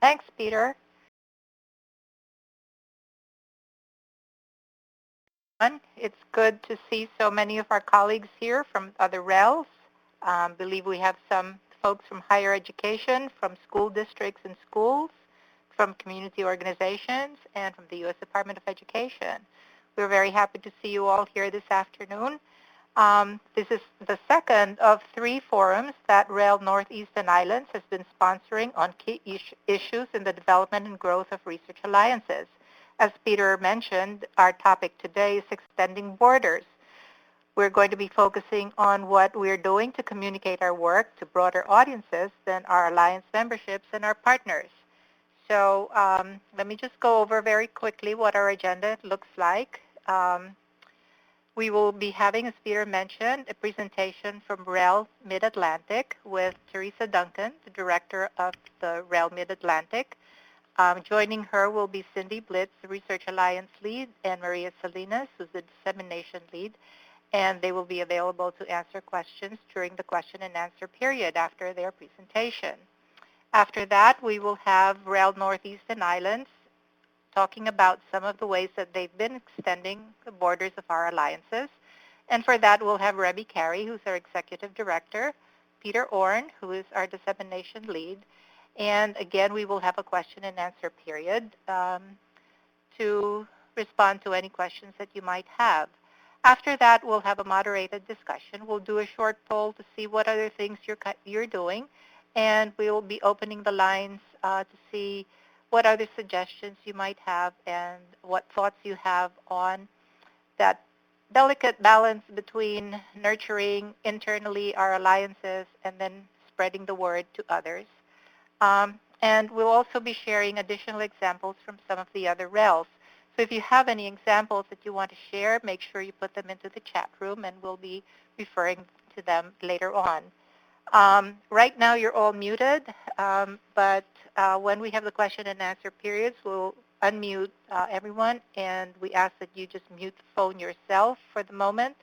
Thanks, Peter. It's good to see so many of our colleagues here from other RELs. Believe we have some folks from higher education, from school districts and schools, from community organizations, and from the U.S. Department of Education. We're very happy to see you all here this afternoon. This is the second of 3 forums that REL Northeast Islands has been sponsoring on key issues in the development and growth of research alliances. As Peter mentioned, our topic today is extending borders. We're going to be focusing on what we're doing to communicate our work to broader audiences than our alliance memberships and our partners. So let me just go over very quickly what our agenda looks like. We will be having, as Peter mentioned, a presentation from REL Mid-Atlantic with Teresa Duncan, the director of the REL Mid-Atlantic. Joining her will be Cindy Blitz, the Research Alliance lead, and Maria Salinas, who's the dissemination lead, and they will be available to answer questions during the question and answer period after their presentation. After that, we will have REL Northeast Islands talking about some of the ways that they've been extending the borders of our alliances. And for that, we'll have Rebby Carey, who's our executive director, Peter Orn, who is our dissemination lead, and again, we will have a question and answer period to respond to any questions that you might have. After that, we'll have a moderated discussion. We'll do a short poll to see what other things you're doing, and we will be opening the lines to see what other suggestions you might have and what thoughts you have on that delicate balance between nurturing internally our alliances and then spreading the word to others. And we'll also be sharing additional examples from some of the other RELs. So if you have any examples that you want to share, make sure you put them into the chat room, and we'll be referring to them later on. Right now, you're all muted, but when we have the question and answer periods, we'll unmute everyone, and we ask that you just mute the phone yourself for the moment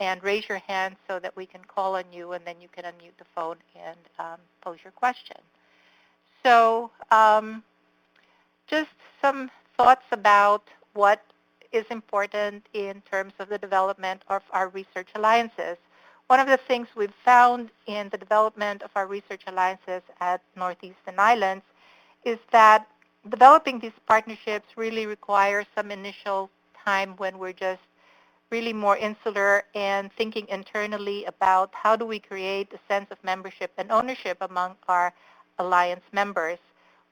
and raise your hand so that we can call on you, and then you can unmute the phone and pose your question. So just some thoughts about what is important in terms of the development of our research alliances. One of the things we've found in the development of our research alliances at Northeastern Islands is that developing these partnerships really requires some initial time when we're just really more insular and thinking internally about how do we create a sense of membership and ownership among our alliance members.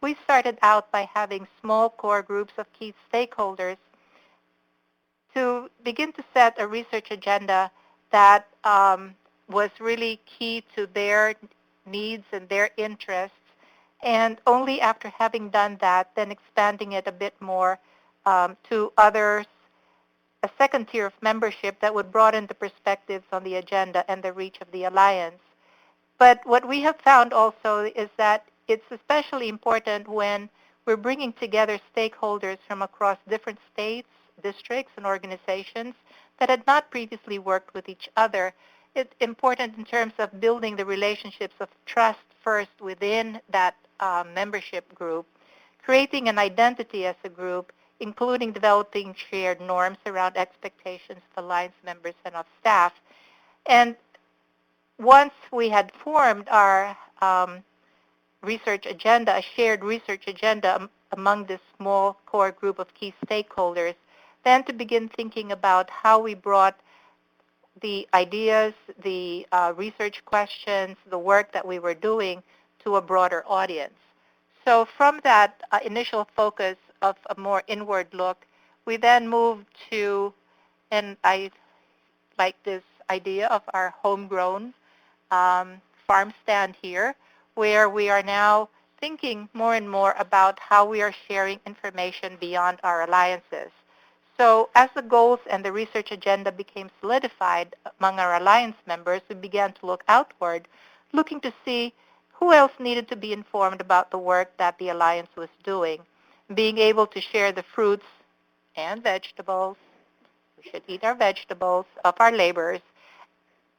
We started out by having small core groups of key stakeholders to begin to set a research agenda that was really key to their needs and their interests. And only after having done that, then expanding it a bit more to others, a second tier of membership that would broaden the perspectives on the agenda and the reach of the alliance. But what we have found also is that it's especially important when we're bringing together stakeholders from across different states, districts, and organizations that had not previously worked with each other. It's important in terms of building the relationships of trust first within that membership group, creating an identity as a group, including developing shared norms around expectations of alliance members and of staff. And once we had formed our research agenda, a shared research agenda among this small core group of key stakeholders, then to begin thinking about how we brought the ideas, the research questions, the work that we were doing to a broader audience. So from that initial focus of a more inward look, we then moved to, and I like this idea of our homegrown farm stand here, where we are now thinking more and more about how we are sharing information beyond our alliances. So as the goals and the research agenda became solidified among our alliance members, we began to look outward, looking to see who else needed to be informed about the work that the alliance was doing, being able to share the fruits and vegetables, we should eat our vegetables, of our labors.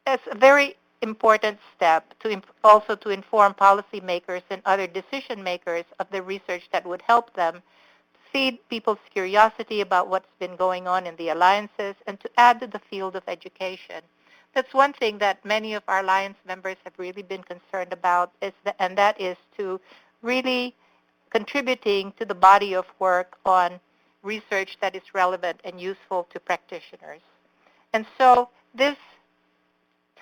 It's very important step to also to inform policymakers and other decision makers of the research that would help them feed people's curiosity about what's been going on in the alliances and to add to the field of education. That's one thing that many of our alliance members have really been concerned about, and that is to really contributing to the body of work on research that is relevant and useful to practitioners. And so this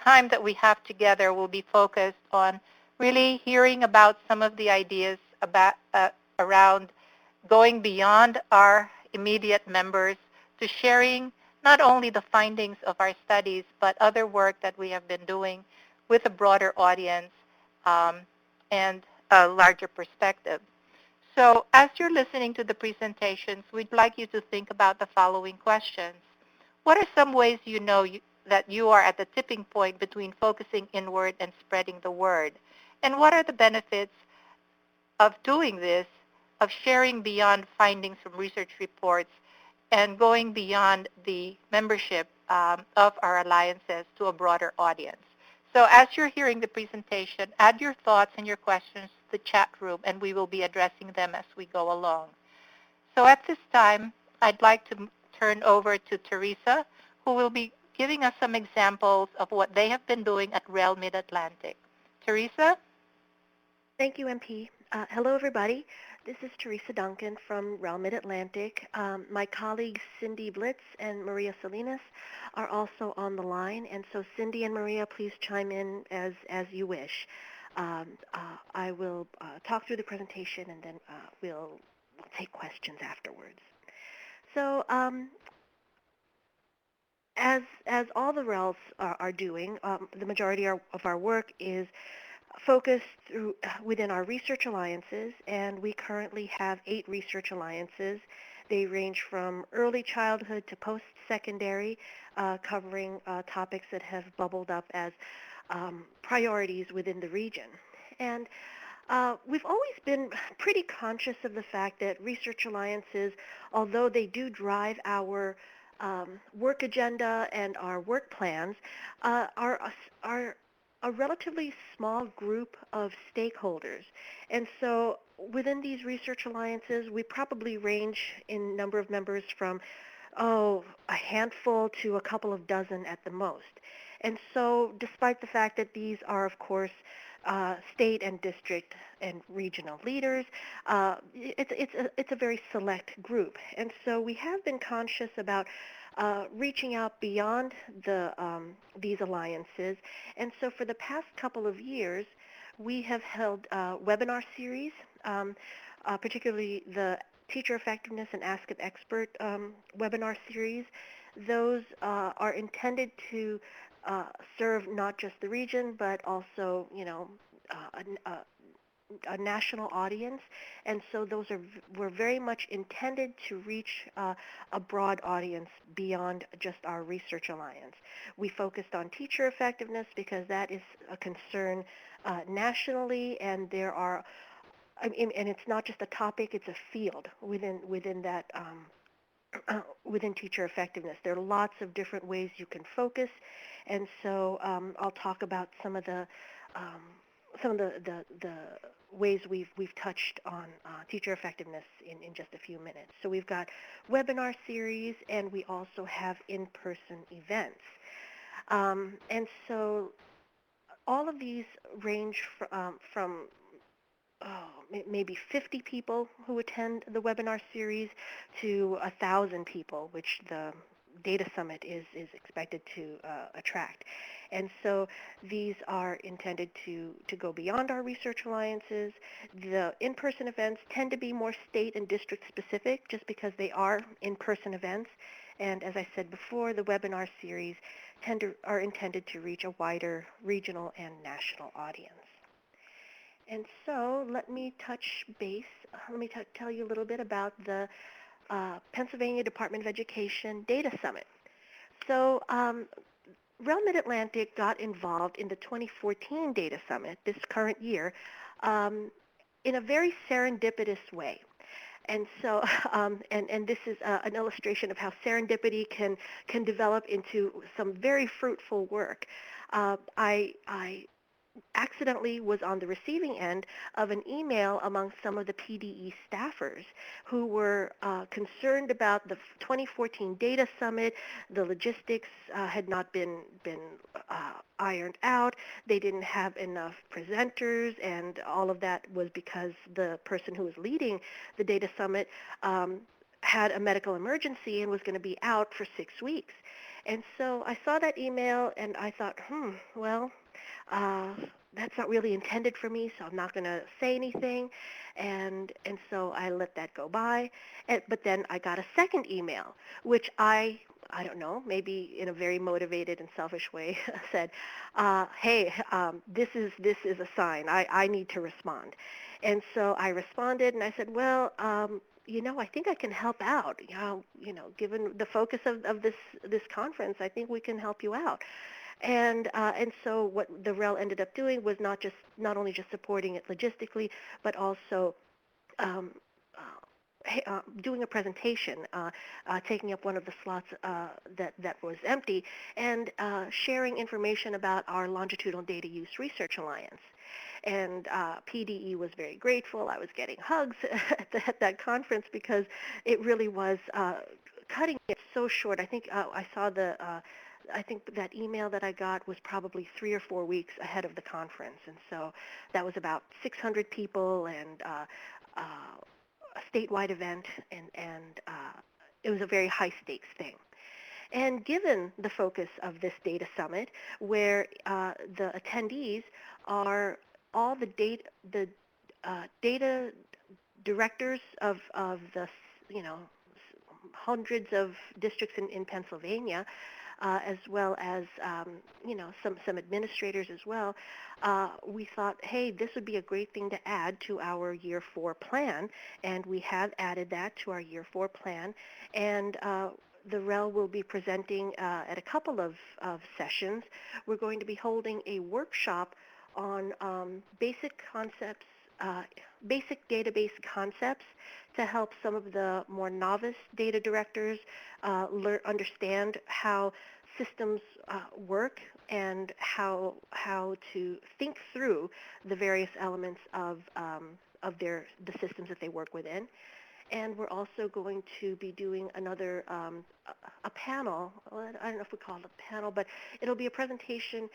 time that we have together will be focused on really hearing about some of the ideas about, around going beyond our immediate members to sharing not only the findings of our studies, but other work that we have been doing with a broader audience um, and a larger perspective. So as you're listening to the presentations, we'd like you to think about the following questions. What are some ways you know that you are at the tipping point between focusing inward and spreading the word? And what are the benefits of doing this, of sharing beyond findings from research reports and going beyond the membership of our alliances to a broader audience? So as you're hearing the presentation, add your thoughts and your questions to the chat room, and we will be addressing them as we go along. So at this time, I'd like to turn over to Teresa, who will be giving us some examples of what they have been doing at REL Mid-Atlantic. Teresa? Thank you, MP. Hello, everybody. This is Teresa Duncan from REL Mid-Atlantic. My colleagues Cindy Blitz and Maria Salinas are also on the line, and so Cindy and Maria, please chime in as you wish. I will talk through the presentation, and then we'll take questions afterwards. So as all the RELs are doing, the majority of our work is focused within our research alliances, and we currently have 8 research alliances. They range from early childhood to post-secondary, covering topics that have bubbled up as priorities within the region. And we've always been pretty conscious of the fact that research alliances, although they do drive our work agenda and our work plans, are a relatively small group of stakeholders. And so within these research alliances, we probably range in number of members from, a handful to a couple of dozen at the most. And so despite the fact that these are, of course, state and district and regional leaders, it's a very select group. And so we have been conscious about reaching out beyond these alliances. And so for the past couple of years, we have held webinar series, particularly the Teacher Effectiveness and Ask an Expert webinar series. Those are intended to serve not just the region, but also, a national audience, and so those were very much intended to reach a broad audience beyond just our research alliance. We focused on teacher effectiveness because that is a concern nationally, and there are, and it's not just a topic; it's a field within that. Within teacher effectiveness, there are lots of different ways you can focus, and so I'll talk about some of the ways we've touched on teacher effectiveness in just a few minutes. So we've got webinar series, and we also have in-person events. And so all of these range from maybe 50 people who attend the webinar series to 1,000 people, which the Data Summit is expected to attract. And so these are intended to go beyond our research alliances. The in-person events tend to be more state and district specific just because they are in-person events. And as I said before, the webinar series are intended to reach a wider regional and national audience. And so let me touch base. Let me tell you a little bit about the Pennsylvania Department of Education Data Summit. So REL Mid-Atlantic got involved in the 2014 Data Summit this current year in a very serendipitous way. And so, and this is an illustration of how serendipity can develop into some very fruitful work. I accidentally was on the receiving end of an email among some of the PDE staffers who were concerned about the 2014 Data Summit. The logistics had not been ironed out. They didn't have enough presenters, and all of that was because the person who was leading the Data Summit had a medical emergency and was going to be out for 6 weeks. And so I saw that email and I thought, well, uh, that's not really intended for me, so I'm not going to say anything. And so I let that go by. But then I got a second email, which I don't know, maybe in a very motivated and selfish way, said, "Hey, this is a sign. I need to respond." And so I responded, and I said, "Well, I think I can help out. Given the focus of this conference, I think we can help you out." And so what the REL ended up doing was not only just supporting it logistically, but also um, doing a presentation, taking up one of the slots that was empty, and sharing information about our Longitudinal Data Use Research Alliance. And PDE was very grateful. I was getting hugs at that conference because it really was cutting it so short. I think I saw I think that email that I got was probably 3 or 4 weeks ahead of the conference, and so that was about 600 people and a statewide event, and it was a very high stakes thing. And given the focus of this data summit, where the attendees are all the data directors of the hundreds of districts in Pennsylvania, as well as some administrators as well, we thought, hey, this would be a great thing to add to our Year 4 plan, and we have added that to our Year 4 plan, and the REL will be presenting at a couple of sessions. We're going to be holding a workshop on basic concepts, basic database concepts to help some of the more novice data directors understand how systems work and how to think through the various elements of the systems that they work within. And we're also going to be doing another a panel. Well, I don't know if we call it a panel, but it'll be a presentation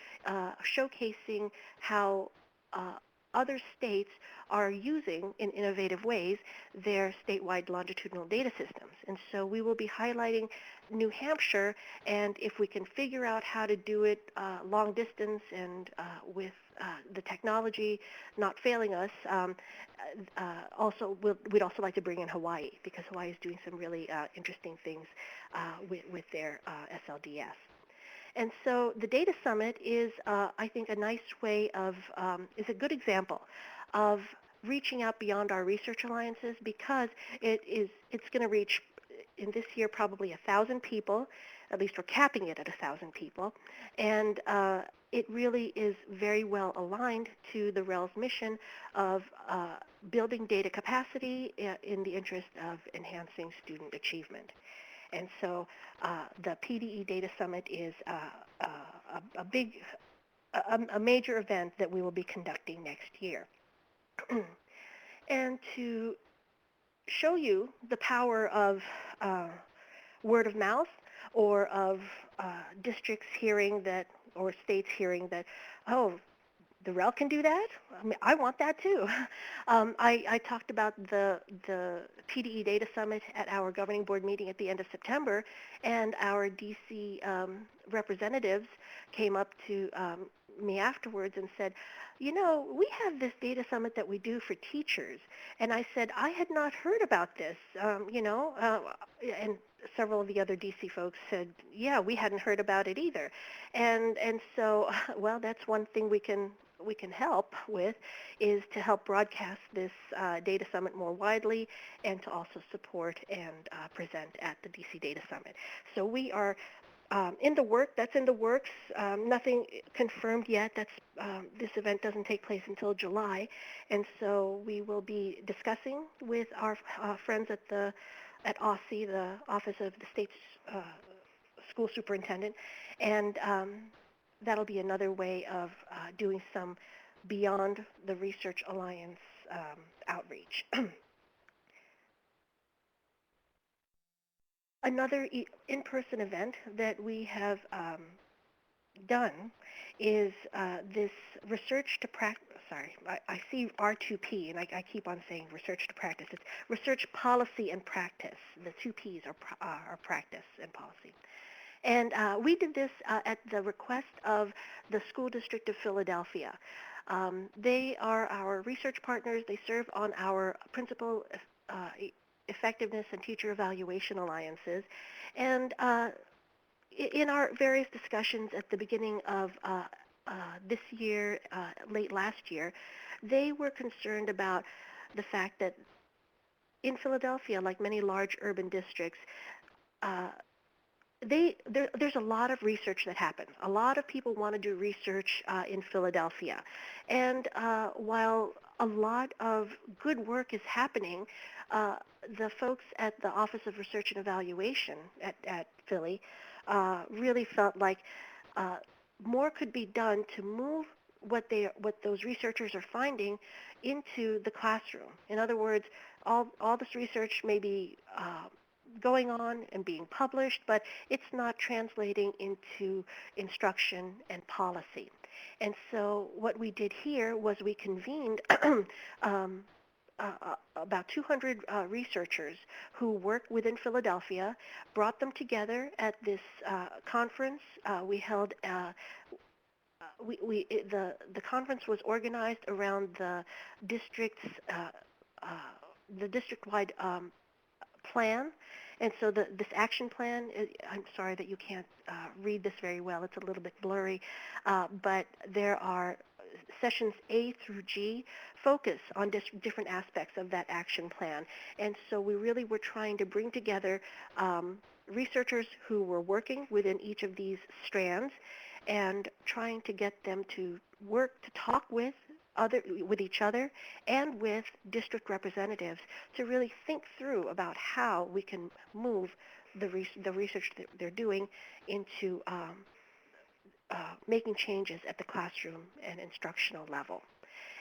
showcasing how other states are using, in innovative ways, their statewide longitudinal data systems. And so we will be highlighting New Hampshire, and if we can figure out how to do it long distance and with the technology not failing us, we'd also like to bring in Hawaii, because Hawaii is doing some really interesting things with their SLDS. And so the Data Summit is, I think, a nice way is a good example of reaching out beyond our research alliances, because it's going to reach, in this year, probably 1,000 people. At least we're capping it at 1,000 people. And it really is very well aligned to the REL's mission of building data capacity in the interest of enhancing student achievement. And so the PDE Data Summit is a major event that we will be conducting next year. And to show you the power of word of mouth, or of districts hearing that, or states hearing that, oh, the REL can do that? I mean, I want that too. I talked about the PDE Data Summit at our governing board meeting at the end of September, and our DC representatives came up to me afterwards and said, we have this data summit that we do for teachers. And I said, I had not heard about this, and several of the other DC folks said, yeah, we hadn't heard about it either. And so, well, that's one thing we can help with, is to help broadcast this data summit more widely, and to also support and present at the DC Data Summit. So we are in the works. Nothing confirmed yet. This event doesn't take place until July, and so we will be discussing with our friends at OSSI, the Office of the State's School Superintendent, and that'll be another way of doing some beyond the Research Alliance outreach. Another in-person event that we have done is this research to practice. Sorry, I see R2P, and I keep on saying research to practice. It's research policy and practice. The two Ps are practice and policy. And we did this at the request of the School District of Philadelphia. They are our research partners. They serve on our principal effectiveness and teacher evaluation alliances. And in our various discussions at the beginning of this year, late last year, they were concerned about the fact that in Philadelphia, like many large urban districts, there's a lot of research that happens. A lot of people want to do research in Philadelphia. And while a lot of good work is happening, the folks at the Office of Research and Evaluation at Philly really felt like more could be done to move what those researchers are finding into the classroom. In other words, all this research may be going on and being published, but it's not translating into instruction and policy. And so what we did here was we convened about 200 researchers who work within Philadelphia, brought them together at this conference. We held the conference was organized around the district's the district-wide plan. And so this action plan, I'm sorry that you can't read this very well. It's a little bit blurry. But there are sessions A through G focus on different aspects of that action plan. And so we really were trying to bring together researchers who were working within each of these strands and trying to get them to work to talk with each other and with district representatives to really think through about how we can move the research that they're doing into making changes at the classroom and instructional level.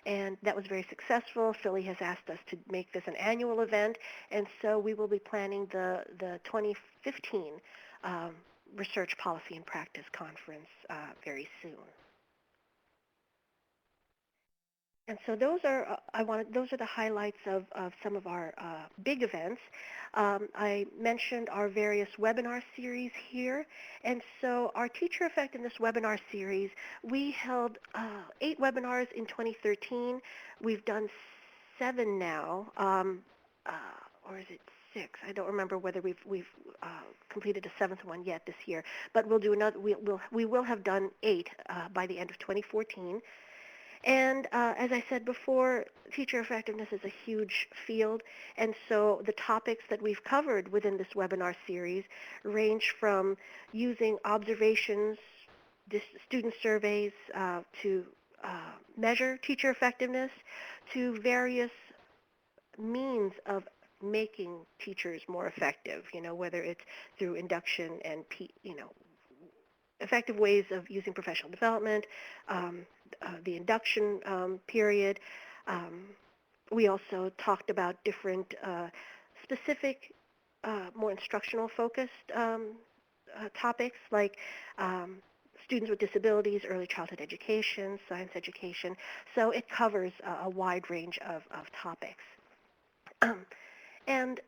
And that was very successful. Philly has asked us to make this an annual event, and so we will be planning the 2015 Research Policy and Practice Conference very soon. And so those are the highlights of some of our big events. I mentioned our various webinar series here. And so our Teacher Effectiveness webinar series, we held 8 webinars in 2013. We've done 7 now, or is it 6? I don't remember whether we've completed a 7th one yet this year. But we'll do another. We will have done 8 by the end of 2014. And as I said before, teacher effectiveness is a huge field, and so the topics that we've covered within this webinar series range from using observations, student surveys to measure teacher effectiveness, to various means of making teachers more effective, whether it's through induction and, effective ways of using professional development, the induction period. We also talked about different specific, more instructional focused topics like students with disabilities, early childhood education, science education. So it covers a wide range of topics. And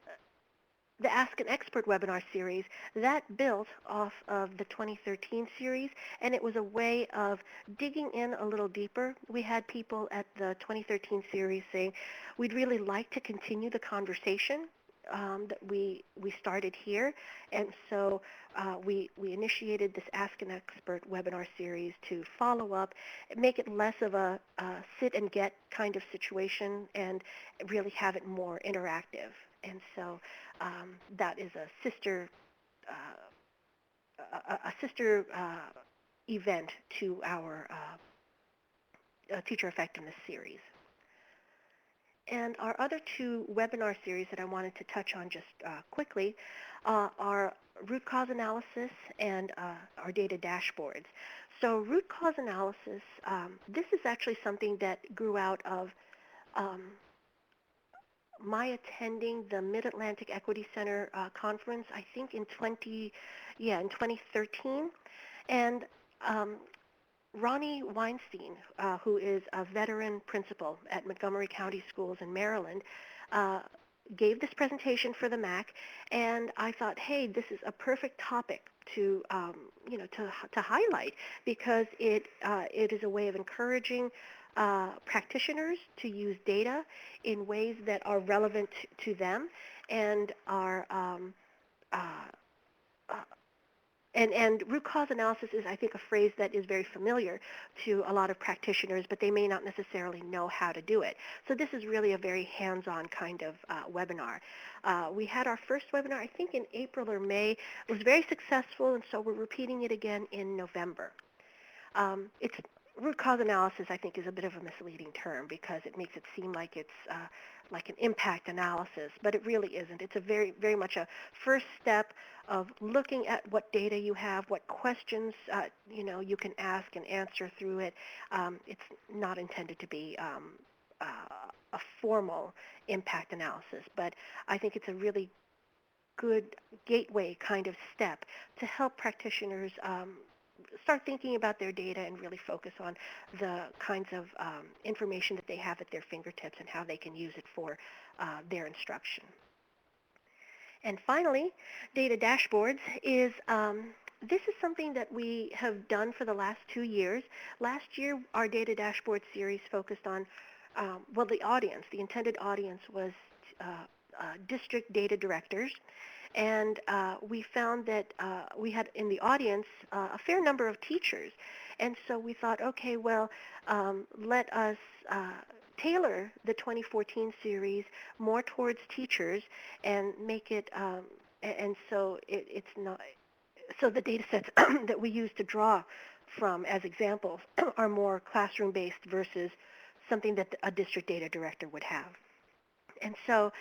the Ask an Expert webinar series, that built off of the 2013 series, and it was a way of digging in a little deeper. We had people at the 2013 series saying, we'd really like to continue the conversation that we started here, and so we initiated this Ask an Expert webinar series to follow up, make it less of a sit and get kind of situation, and really have it more interactive. And so that is a sister event to our teacher effectiveness series. And our other 2 webinar series that I wanted to touch on just quickly are root cause analysis and our data dashboards. So root cause analysis, this is actually something that grew out of um, my attending the Mid-Atlantic Equity Center conference, I think in 2013. And um, Ronnie Weinstein, who is a veteran principal at Montgomery County Schools in Maryland, uh, gave this presentation for the MAC, and I thought, hey, this is a perfect topic to, to highlight, because it is a way of encouraging practitioners to use data in ways that are relevant to them and are uh, uh, and root cause analysis is, I think, a phrase that is very familiar to a lot of practitioners, but they may not necessarily know how to do it. So this is really a very hands-on kind of webinar. We had our first webinar, I think, in April or May. It was very successful, and so we're repeating it again in November. It's root cause analysis, I think, is a bit of a misleading term because it makes it seem like it's like an impact analysis, but it really isn't. It's a very, very much a first step of looking at what data you have, what questions you can ask and answer through it. It's not intended to be a formal impact analysis, but I think it's a really good gateway kind of step to help practitioners start thinking about their data and really focus on the kinds of information that they have at their fingertips and how they can use it for their instruction. And finally, data dashboards is this is something that we have done for the last 2 years. Last year, our data dashboard series focused on, the intended audience was district data directors. And we found that we had in the audience a fair number of teachers. And so we thought, okay, well, let us tailor the 2014 series more towards teachers and make it, and so it's not, so the data sets that we use to draw from as examples are more classroom-based versus something that a district data director would have. And so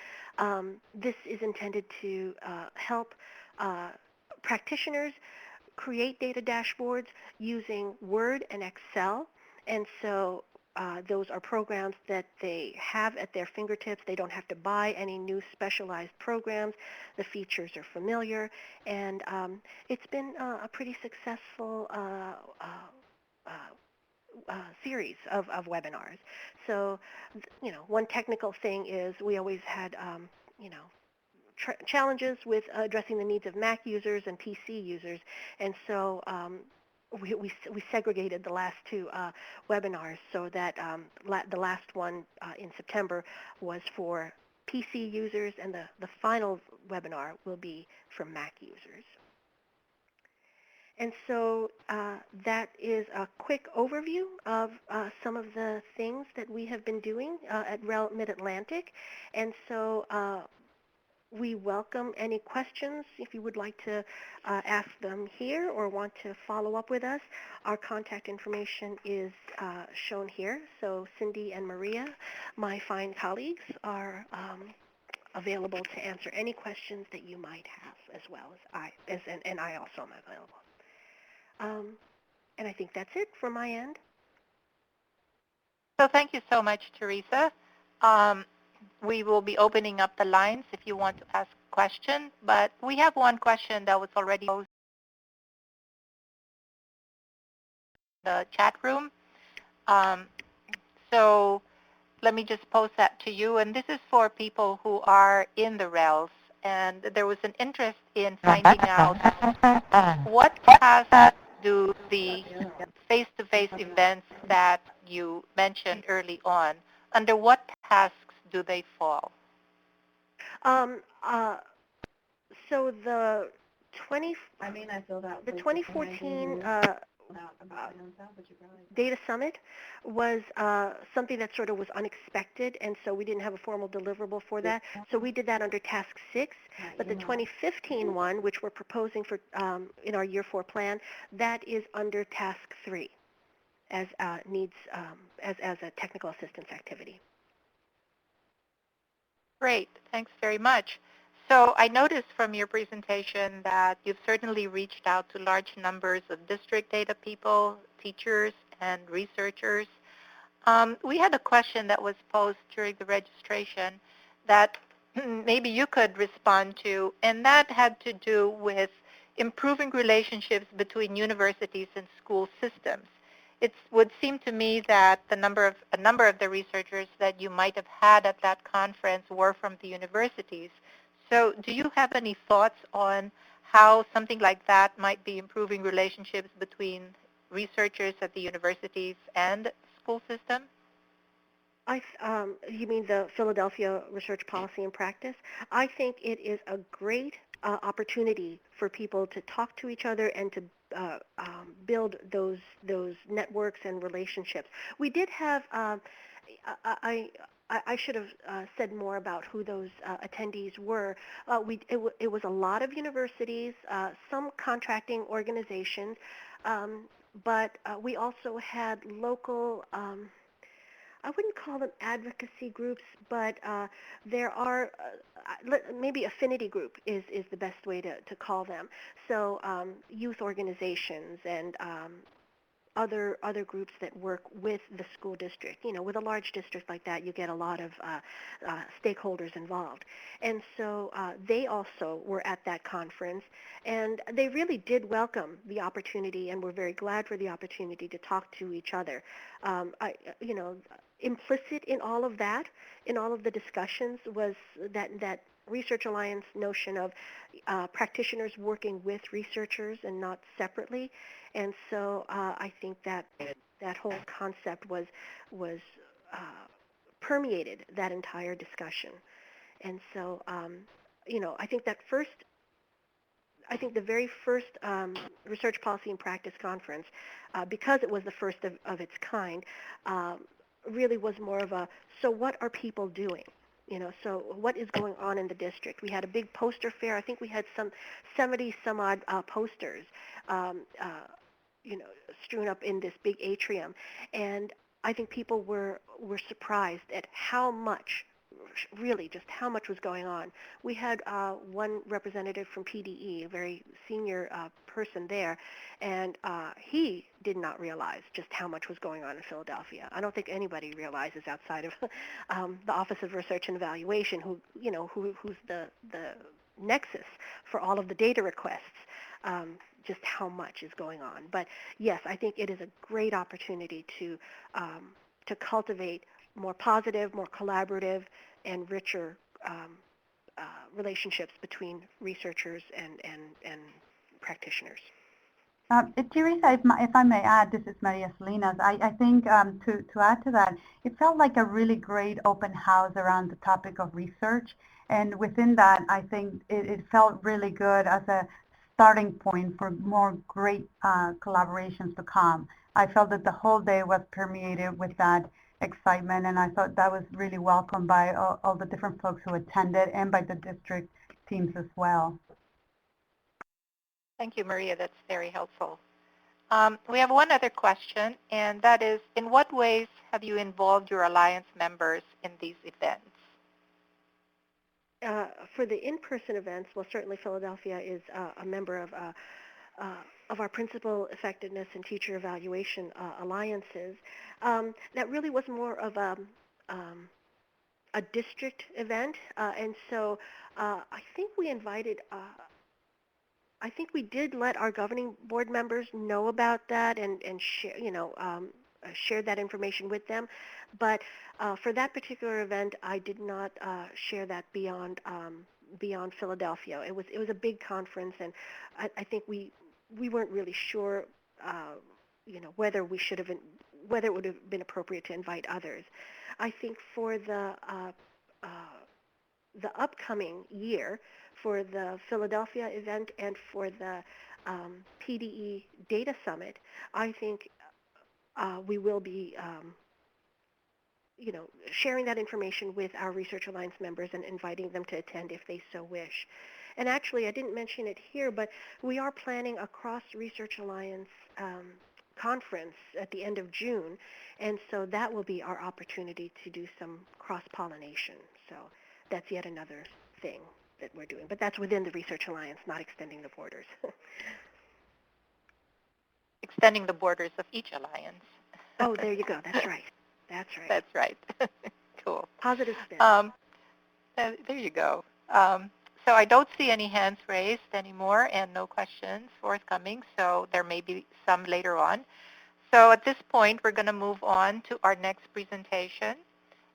this is intended to help practitioners create data dashboards using Word and Excel. And so those are programs that they have at their fingertips. They don't have to buy any new specialized programs. The features are familiar. And it's been a pretty successful series of webinars. So, one technical thing is we always had, challenges with addressing the needs of Mac users and PC users, and so we segregated the last two webinars so that the last one in September was for PC users, and the final webinar will be for Mac users. And so that is a quick overview of some of the things that we have been doing at REL Mid-Atlantic. And so we welcome any questions if you would like to ask them here or want to follow up with us. Our contact information is shown here. So Cindy and Maria, my fine colleagues, are available to answer any questions that you might have, as well as and I also am available. And I think that's it from my end. So thank you so much, Teresa. We will be opening up the lines if you want to ask a question, but we have one question that was already posed in the chat room. So let me just pose that to you, and this is for people who are in the RELs, and there was an interest in finding out what tasks do the face-to-face events that you mentioned early on, under what tasks do they fall? So the 2014 Data Summit was something that sort of was unexpected, and so we didn't have a formal deliverable for that. So we did that under Task 6, but the 2015 one, which we're proposing for in our Year 4 plan, that is under Task 3 as needs as a technical assistance activity. Great, thanks very much. So I noticed from your presentation that you've certainly reached out to large numbers of district data people, teachers, and researchers. We had a question that was posed during the registration that maybe you could respond to, and that had to do with improving relationships between universities and school systems. It would seem to me that a number of the researchers that you might have had at that conference were from the universities. So do you have any thoughts on how something like that might be improving relationships between researchers at the universities and school system? You mean the Philadelphia Research Policy and Practice? I think it is a great opportunity for people to talk to each other and to build those networks and relationships. We did have. I, I should have said more about who those attendees were. It was a lot of universities, some contracting organizations, but we also had local. I wouldn't call them advocacy groups, but there are maybe affinity group is the best way to call them. So youth organizations and other groups that work with the school district. You know, with a large district like that, you get a lot of stakeholders involved. And so they also were at that conference, and they really did welcome the opportunity and were very glad for the opportunity to talk to each other. You know, implicit in all of that, in all of the discussions, was that Research Alliance notion of practitioners working with researchers and not separately. And so I think that whole concept was permeated that entire discussion. And so you know, I think the very first Research Policy and Practice conference, because it was the first of its kind, really was more of a, so what are people doing? You know, so what is going on in the district? We had a big poster fair. I think we had some 70 some odd posters, um, uh, you know, strewn up in this big atrium. And I think people were surprised at how much, really just how much was going on. We had one representative from PDE, a very senior person there, and he did not realize just how much was going on in Philadelphia. I don't think anybody realizes outside of the Office of Research and Evaluation, who's the nexus for all of the data requests. Just how much is going on. But yes, I think it is a great opportunity to cultivate more positive, more collaborative, and richer relationships between researchers and practitioners. Teresa, if I may add, this is Maria Salinas. I think to add to that, it felt like a really great open house around the topic of research. And within that, I think it felt really good as a starting point for more great collaborations to come. I felt that the whole day was permeated with that excitement, and I thought that was really welcomed by all the different folks who attended and by the district teams as well. Thank you, Maria. That's very helpful. We have one other question, and that is, in what ways have you involved your Alliance members in these events? For the in-person events, well, certainly Philadelphia is a member of our principal effectiveness and teacher evaluation alliances. That really was more of a district event, and so I think we invited. I think we did let our governing board members know about that and share, shared that information with them. But for that particular event, I did not share that beyond Philadelphia. It was a big conference, and I think we weren't really sure, whether whether it would have been appropriate to invite others. I think for the upcoming year, for the Philadelphia event and for the PDE Data Summit, I think we will be, sharing that information with our Research Alliance members and inviting them to attend if they so wish. And actually, I didn't mention it here, but we are planning a Cross Research Alliance conference at the end of June, and so that will be our opportunity to do some cross-pollination. So that's yet another thing. that we're doing. But that's within the Research Alliance, not extending the borders. Extending the borders of each alliance. Oh, there you go. That's right. That's right. That's right. Cool. Positive spin. There you go. So I don't see any hands raised anymore and no questions forthcoming, so there may be some later on. So at this point, we're going to move on to our next presentation,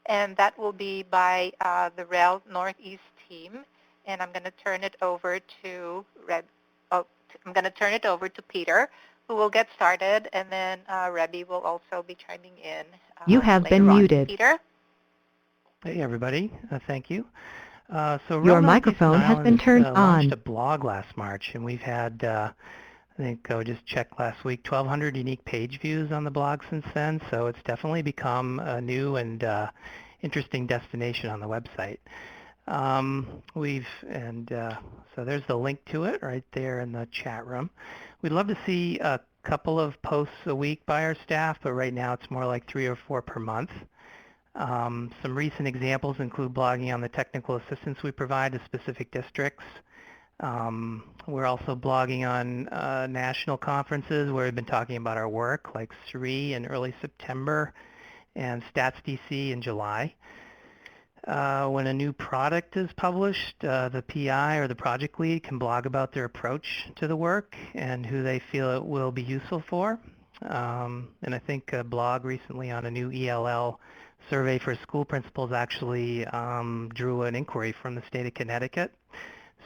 and that will be by the REL Northeast team. And I'm going to turn it over to Peter, who will get started, and then Rebby will also be chiming in. You have been on. muted. Peter? Hey, everybody. Thank you. So Your REL microphone Northeast has been Islands, turned launched on. a blog last March, and we've had, I think, just checked last week, 1,200 unique page views on the blog since then. So it's definitely become a new and interesting destination on the website. So there's the link to it right there in the chat room. We'd love to see a couple of posts a week by our staff, but right now it's more like 3 or 4 per month. Some recent examples include blogging on the technical assistance we provide to specific districts. We're also blogging on national conferences where we've been talking about our work, like SRE in early September and StatsDC in July. When a new product is published, the PI or the project lead can blog about their approach to the work and who they feel it will be useful for. And I think a blog recently on a new ELL survey for school principals actually drew an inquiry from the state of Connecticut.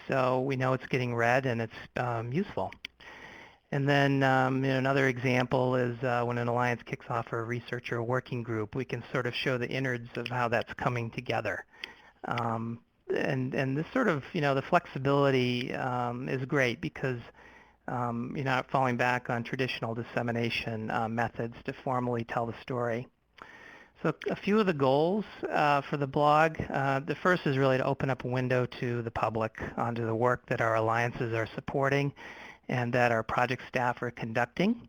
So we know it's getting read and it's useful. And then another example is when an alliance kicks off a research or a working group, we can sort of show the innards of how that's coming together. And this sort of, the flexibility is great because you're not falling back on traditional dissemination methods to formally tell the story. So a few of the goals for the blog. The first is really to open up a window to the public onto the work that our alliances are supporting and that our project staff are conducting.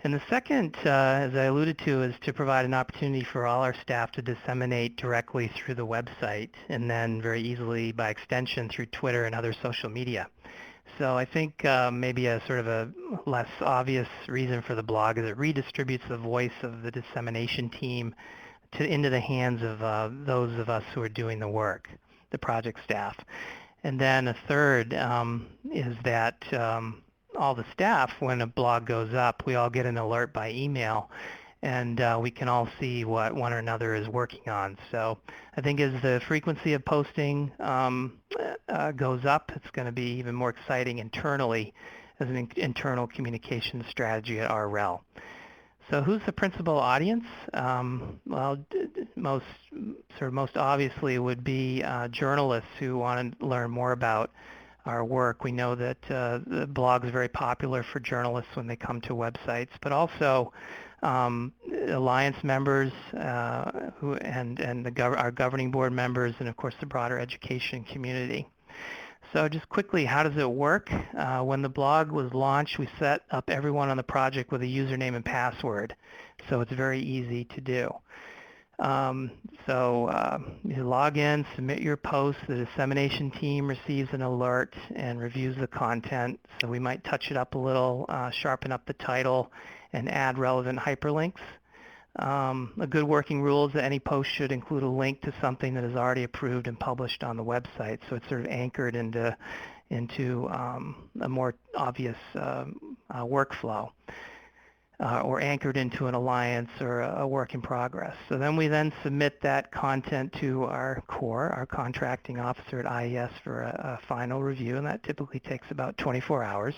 And the second, as I alluded to, is to provide an opportunity for all our staff to disseminate directly through the website and then very easily by extension through Twitter and other social media. So I think maybe a sort of a less obvious reason for the blog is it redistributes the voice of the dissemination team into the hands of those of us who are doing the work, the project staff. And then a third is that all the staff, when a blog goes up, we all get an alert by email, and we can all see what one or another is working on. So I think as the frequency of posting goes up, it's going to be even more exciting internally as an internal communication strategy at REL. So who's the principal audience? Well, most obviously would be journalists who want to learn more about our work. We know that the blog is very popular for journalists when they come to websites, but also alliance members our governing board members, and of course the broader education community. So just quickly, how does it work? When the blog was launched, we set up everyone on the project with a username and password, so it's very easy to do. You log in, submit your post, the dissemination team receives an alert and reviews the content. So we might touch it up a little, sharpen up the title, and add relevant hyperlinks. A good working rule is that any post should include a link to something that is already approved and published on the website, so it's sort of anchored into a more obvious workflow. Or anchored into an alliance or a work in progress. So then we submit that content to our core, our contracting officer at IES for a final review, and that typically takes about 24 hours.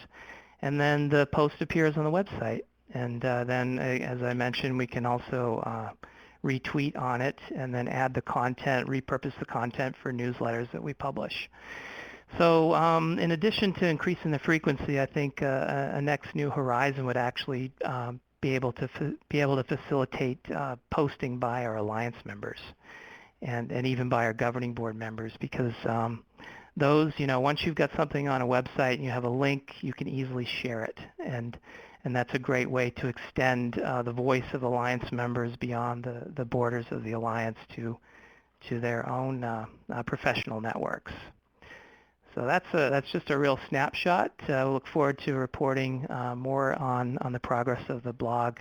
And then the post appears on the website. And then, as I mentioned, we can also retweet on it and then add the content, repurpose the content for newsletters that we publish. So in addition to increasing the frequency, I think a next new horizon would actually be able to facilitate posting by our alliance members and even by our governing board members, because those, once you've got something on a website and you have a link, you can easily share it. And that's a great way to extend the voice of alliance members beyond the borders of the alliance to their own professional networks. So that's just a real snapshot. We'll look forward to reporting more on the progress of the blog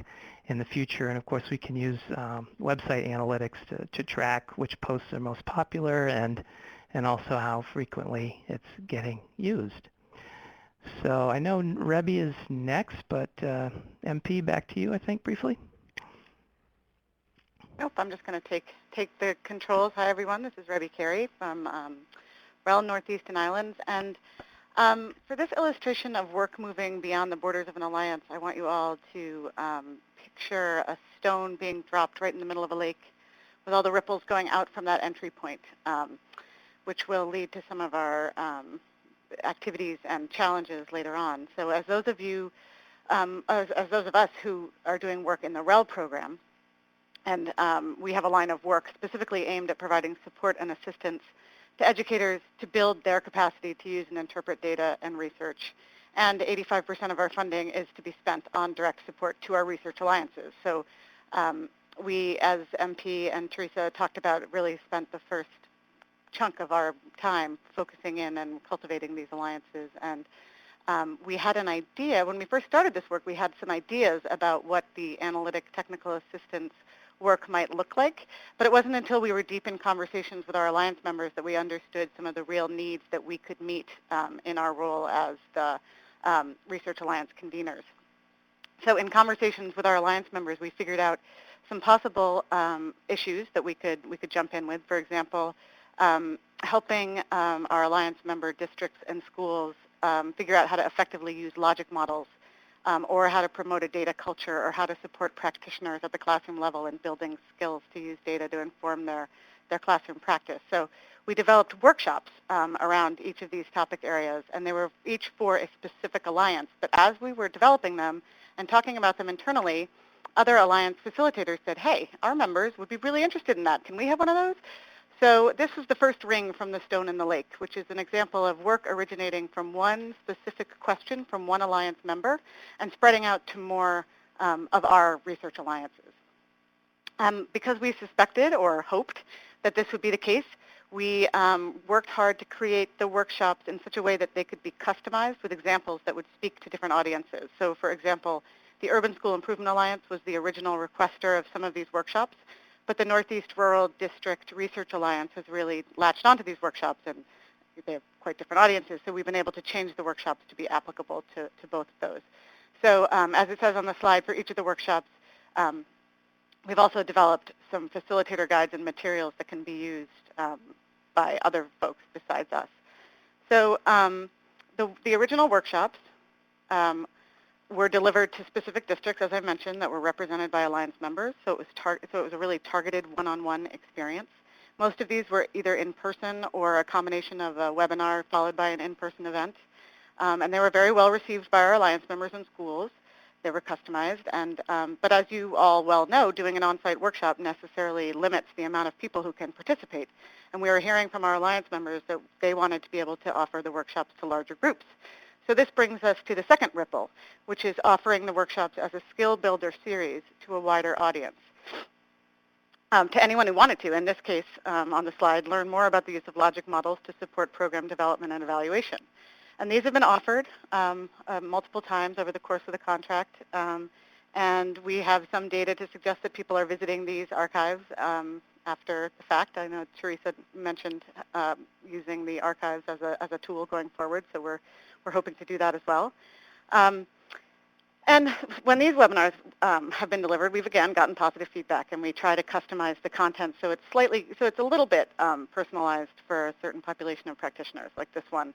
in the future. And of course, we can use website analytics to track which posts are most popular and also how frequently it's getting used. So I know Rebby is next, but MP, back to you, I think, briefly. Nope, I'm just going to take the controls. Hi, everyone. This is Rebby Carey from REL Northeast Islands. And for this illustration of work moving beyond the borders of an alliance, I want you all to picture a stone being dropped right in the middle of a lake with all the ripples going out from that entry point, which will lead to some of our activities and challenges later on. So as those of you, as those of us who are doing work in the REL program, and we have a line of work specifically aimed at providing support and assistance to educators to build their capacity to use and interpret data and research. And 85% of our funding is to be spent on direct support to our research alliances. So we, as MP and Teresa talked about, really spent the first chunk of our time focusing in and cultivating these alliances. And we had an idea, when we first started this work, we had some ideas about what the analytic technical assistance work might look like, but it wasn't until we were deep in conversations with our alliance members that we understood some of the real needs that we could meet in our role as the Research Alliance conveners. So in conversations with our alliance members, we figured out some possible issues that we could jump in with. For example, helping our alliance member districts and schools figure out how to effectively use logic models, or how to promote a data culture, or how to support practitioners at the classroom level in building skills to use data to inform their classroom practice. So we developed workshops around each of these topic areas, and they were each for a specific alliance. But as we were developing them and talking about them internally, other alliance facilitators said, hey, our members would be really interested in that. Can we have one of those? So this was the first ring from the stone in the lake, which is an example of work originating from one specific question from one alliance member and spreading out to more of our research alliances. Because we suspected or hoped that this would be the case, we worked hard to create the workshops in such a way that they could be customized with examples that would speak to different audiences. So for example, the Urban School Improvement Alliance was the original requester of some of these workshops, but the Northeast Rural District Research Alliance has really latched onto these workshops, and they have quite different audiences, so we've been able to change the workshops to be applicable to both of those. So as it says on the slide, for each of the workshops, we've also developed some facilitator guides and materials that can be used by other folks besides us. So the original workshops were delivered to specific districts, as I mentioned, that were represented by alliance members. So it was a really targeted one-on-one experience. Most of these were either in person or a combination of a webinar followed by an in-person event. And they were very well received by our alliance members and schools. They were customized. And, but as you all well know, doing an on-site workshop necessarily limits the amount of people who can participate. And we were hearing from our alliance members that they wanted to be able to offer the workshops to larger groups. So this brings us to the second ripple, which is offering the workshops as a skill builder series to a wider audience. To anyone who wanted to, in this case, on the slide, learn more about the use of logic models to support program development and evaluation. And these have been offered multiple times over the course of the contract. And we have some data to suggest that people are visiting these archives after the fact. I know Teresa mentioned using the archives as a tool going forward, so we're hoping to do that as well. And when these webinars have been delivered, we've again gotten positive feedback, and we try to customize the content so it's a little bit personalized for a certain population of practitioners. Like this one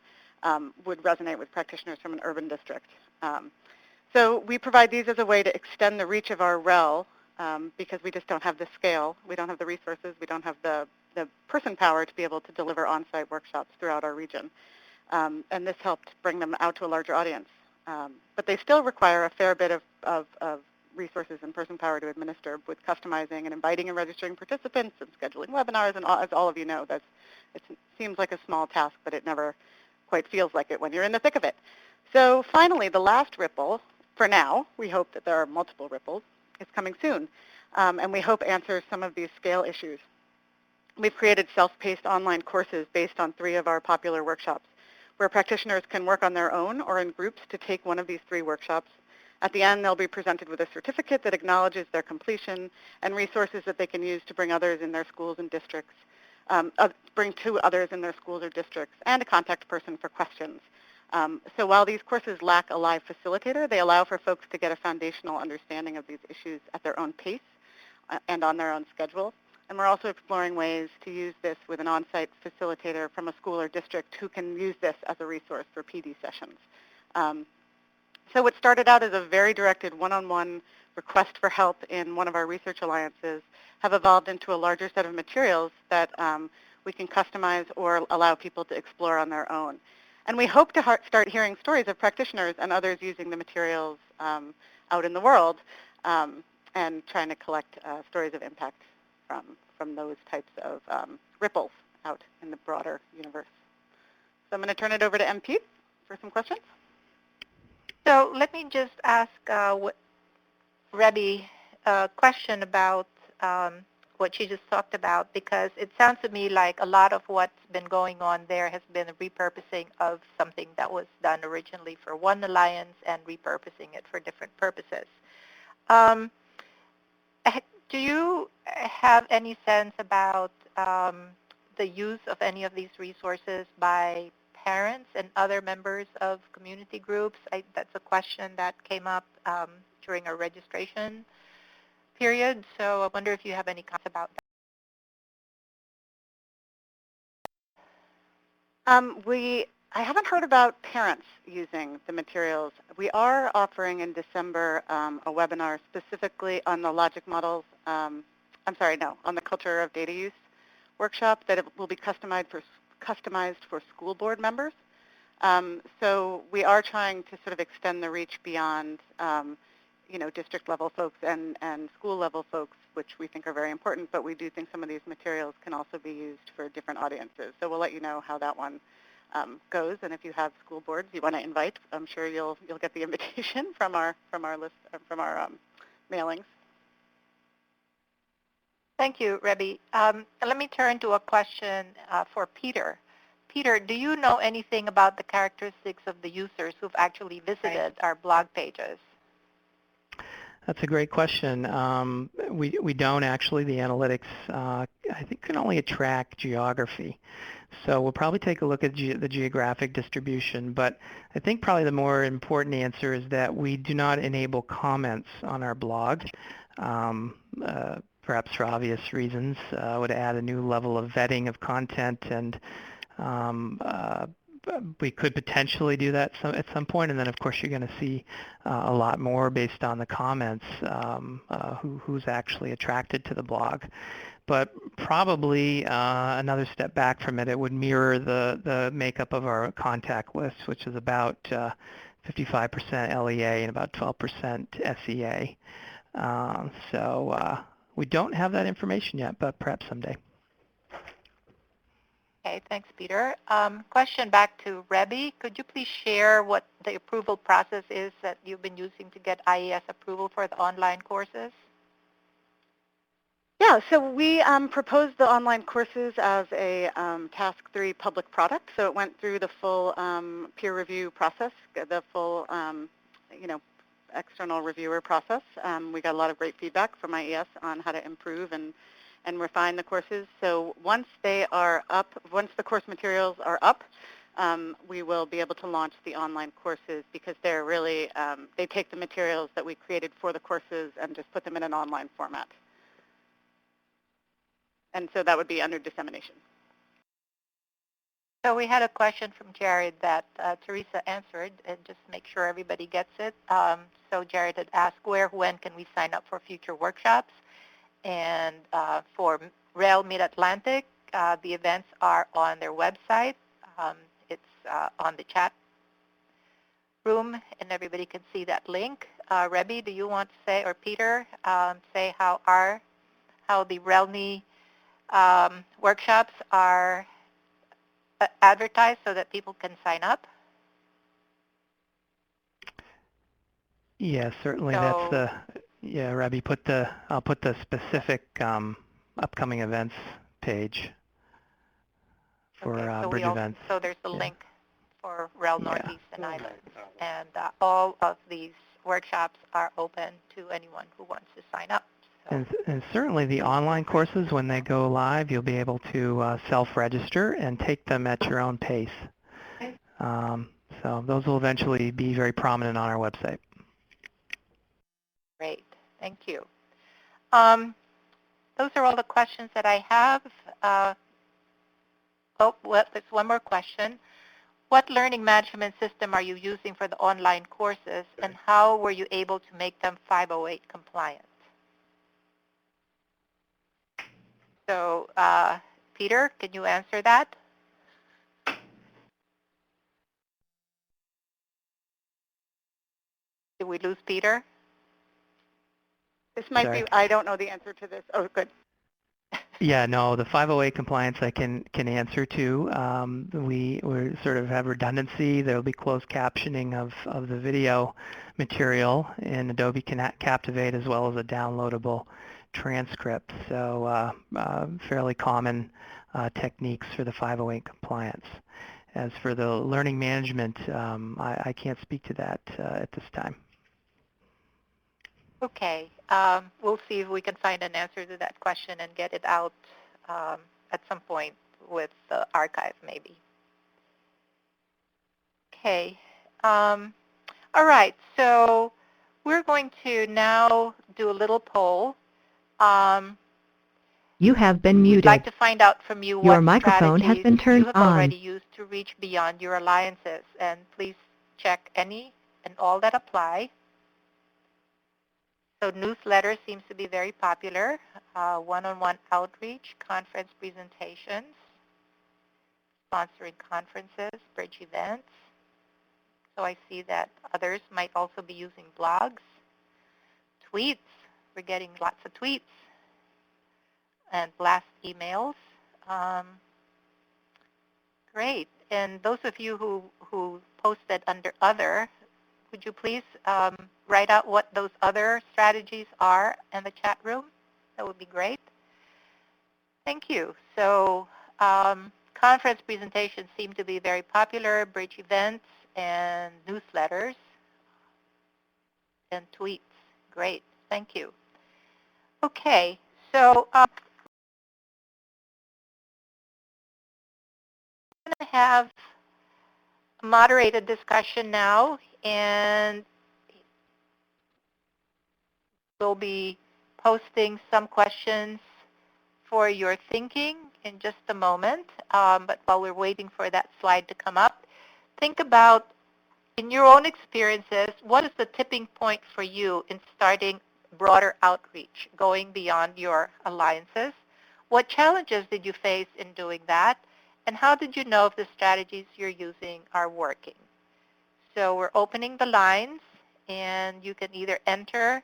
would resonate with practitioners from an urban district. So we provide these as a way to extend the reach of our REL because we just don't have the scale, we don't have the resources, we don't have the person power to be able to deliver on-site workshops throughout our region. And this helped bring them out to a larger audience. But they still require a fair bit of resources and person power to administer with customizing and inviting and registering participants and scheduling webinars. And as all of you know, it seems like a small task, but it never quite feels like it when you're in the thick of it. So finally, the last ripple, for now, we hope that there are multiple ripples, is coming soon. And we hope answers some of these scale issues. We've created self-paced online courses based on 3 of our popular workshops, where practitioners can work on their own or in groups to take one of these 3 workshops. At the end, they'll be presented with a certificate that acknowledges their completion and resources that they can use to bring others in their schools and districts, bring to others in their schools or districts, and a contact person for questions. So while these courses lack a live facilitator, they allow for folks to get a foundational understanding of these issues at their own pace and on their own schedule. And we're also exploring ways to use this with an on-site facilitator from a school or district who can use this as a resource for PD sessions. So what started out as a very directed one-on-one request for help in one of our research alliances have evolved into a larger set of materials that we can customize or allow people to explore on their own. And we hope to start hearing stories of practitioners and others using the materials out in the world and trying to collect stories of impact from those types of ripples out in the broader universe. So I'm going to turn it over to MP for some questions. So let me just ask Rebby a question about what she just talked about, because it sounds to me like a lot of what's been going on there has been a repurposing of something that was done originally for one alliance and repurposing it for different purposes. Do you have any sense about the use of any of these resources by parents and other members of community groups? That's a question that came up during our registration period, so I wonder if you have any comments about that. I haven't heard about parents using the materials. We are offering in December a webinar specifically on the logic models, on the culture of data use workshop that it will be customized for school board members. So we are trying to sort of extend the reach beyond district level folks and school level folks, which we think are very important, but we do think some of these materials can also be used for different audiences. So we'll let you know how that one goes, and if you have school boards you want to invite, I'm sure you'll get the invitation from our list, from our mailings. Thank you, Rebby. Let me turn to a question for Peter. Peter, do you know anything about the characteristics of the users who've actually visited our blog pages? That's a great question. We don't actually. The analytics, I think, can only track geography. So we'll probably take a look at the geographic distribution. But I think probably the more important answer is that we do not enable comments on our blog. Perhaps for obvious reasons, would add a new level of vetting of content, and we could potentially do that at some point, and then of course you're going to see a lot more based on the comments, who's actually attracted to the blog. But probably another step back from it, it would mirror the makeup of our contact list, which is about 55% LEA and about 12% SEA. So we don't have that information yet, but perhaps someday. Okay, thanks, Peter. Question back to Rebby. Could you please share what the approval process is that you've been using to get IES approval for the online courses? Yeah, so we proposed the online courses as a Task 3 public product. So it went through the full peer review process, the full external reviewer process. We got a lot of great feedback from IES on how to improve and refine the courses. So once they are up, once the course materials are up, we will be able to launch the online courses, because they're really, they take the materials that we created for the courses and just put them in an online format. And so that would be under dissemination. So we had a question from Jared that Teresa answered, and just make sure everybody gets it. So Jared had asked, when can we sign up for future workshops? And for REL Mid-Atlantic, the events are on their website. It's on the chat room, and everybody can see that link. Rebby, do you want to say, or Peter, say how the RELNI workshops are advertised so that people can sign up? Yeah, certainly. So, that's yeah, Rebby, I'll put the specific upcoming events page for okay, so bridge events. So there's a link for REL Yeah. Northeast and Islands. And all of these workshops are open to anyone who wants to sign up. So. And certainly the online courses, when they go live, you'll be able to self-register and take them at your own pace. So those will eventually be very prominent on our website. Great. Thank you. Those are all the questions that I have. Well, there's one more question. What learning management system are you using for the online courses, and how were you able to make them 508 compliant? So, Peter, can you answer that? Did we lose Peter? This might Sorry. be, I don't know the answer to this. Oh, good. Yeah, no, the 508 compliance I can answer to. We sort of have redundancy. There will be closed captioning of the video material in Adobe Captivate, as well as a downloadable transcript. So fairly common techniques for the 508 compliance. As for the learning management, I can't speak to that at this time. Okay. We'll see if we can find an answer to that question and get it out at some point with the archive, maybe. Okay. All right. So we're going to now do a little poll. You have been muted. I'd like to find out from you Your what microphone has strategies been turned you have on. already used to reach beyond your alliances. And please check any and all that apply. So newsletter seems to be very popular, one-on-one outreach, conference presentations, sponsoring conferences, bridge events. So I see that others might also be using blogs, tweets. We're getting lots of tweets and blast emails. Great. And those of you who posted under other, would you please write out what those other strategies are in the chat room? That would be great. Thank you. So conference presentations seem to be very popular, bridge events and newsletters and tweets. Great. Thank you. Okay. So I'm going to have a moderated discussion now, and we'll be posting some questions for your thinking in just a moment. But while we're waiting for that slide to come up, think about, in your own experiences, what is the tipping point for you in starting broader outreach, going beyond your alliances? What challenges did you face in doing that? And how did you know if the strategies you're using are working? So we're opening the lines, and you can either enter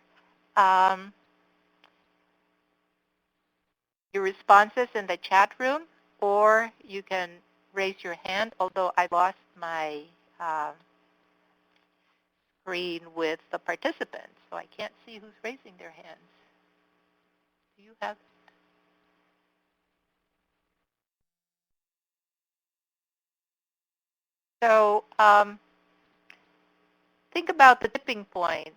your responses in the chat room, or you can raise your hand, although I lost my screen with the participants, so I can't see who's raising their hands. Do you have? So think about the tipping point.